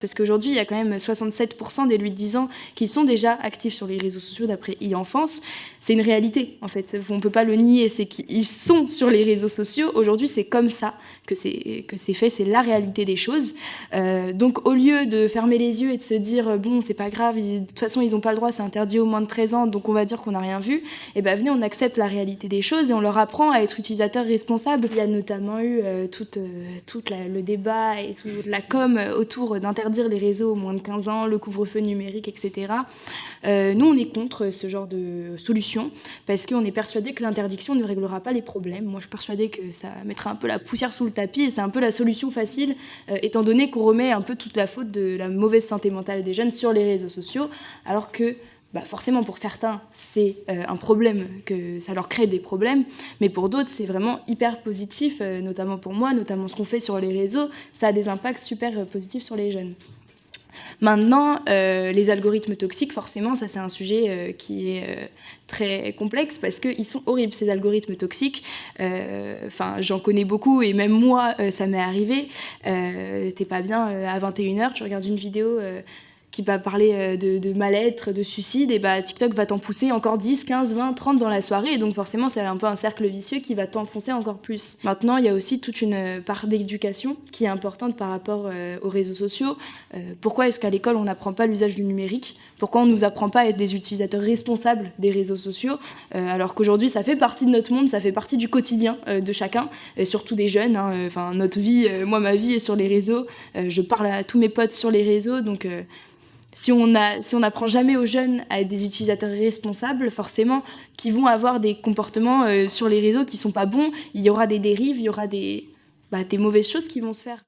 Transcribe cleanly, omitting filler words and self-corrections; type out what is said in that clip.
Parce qu'aujourd'hui, il y a quand même 67% des 8-10 ans qui sont déjà actifs sur les réseaux sociaux d'après e-enfance. C'est une réalité, en fait. On ne peut pas le nier, c'est qu'ils sont sur les réseaux sociaux. Aujourd'hui, c'est comme ça que c'est fait, c'est la réalité des choses. Donc, au lieu de fermer les yeux et de se dire « bon, c'est pas grave, de toute façon, ils n'ont pas le droit, c'est interdit aux moins de 13 ans, donc on va dire qu'on n'a rien vu », eh bien, venez, on accepte la réalité des choses et on leur apprend à être utilisateurs responsables. Il y a notamment eu tout le débat et toute la com autour d'interdire les réseaux aux moins de 15 ans, le couvre-feu numérique, etc. Nous, on est contre ce genre de solution parce qu'on est persuadé que l'interdiction ne réglera pas les problèmes. Moi, je suis persuadée que ça mettra un peu la poussière sous le tapis et c'est un peu la solution facile, étant donné qu'on remet un peu toute la faute de la mauvaise santé mentale des jeunes sur les réseaux sociaux, alors que forcément, pour certains, c'est un problème, que ça leur crée des problèmes, mais pour d'autres, c'est vraiment hyper positif, notamment pour moi, notamment ce qu'on fait sur les réseaux, ça a des impacts super positifs sur les jeunes. Maintenant, les algorithmes toxiques, forcément, ça c'est un sujet qui est très complexe parce qu'ils sont horribles, ces algorithmes toxiques. J'en connais beaucoup et même moi, ça m'est arrivé. T'es pas bien à 21h, tu regardes une vidéo qui va parler de mal-être, de suicide, et TikTok va t'en pousser encore 10, 15, 20, 30 dans la soirée, et donc forcément c'est un peu un cercle vicieux qui va t'enfoncer encore plus. Maintenant, il y a aussi toute une part d'éducation qui est importante par rapport aux réseaux sociaux. Pourquoi est-ce qu'à l'école on n'apprend pas l'usage du numérique ? Pourquoi on ne nous apprend pas à être des utilisateurs responsables des réseaux sociaux, alors qu'aujourd'hui ça fait partie de notre monde, ça fait partie du quotidien de chacun, surtout des jeunes. Notre vie, moi ma vie est sur les réseaux, je parle à tous mes potes sur les réseaux, donc si on n'apprend jamais aux jeunes à être des utilisateurs responsables, forcément, qui vont avoir des comportements sur les réseaux qui sont pas bons, il y aura des dérives, il y aura des mauvaises choses qui vont se faire.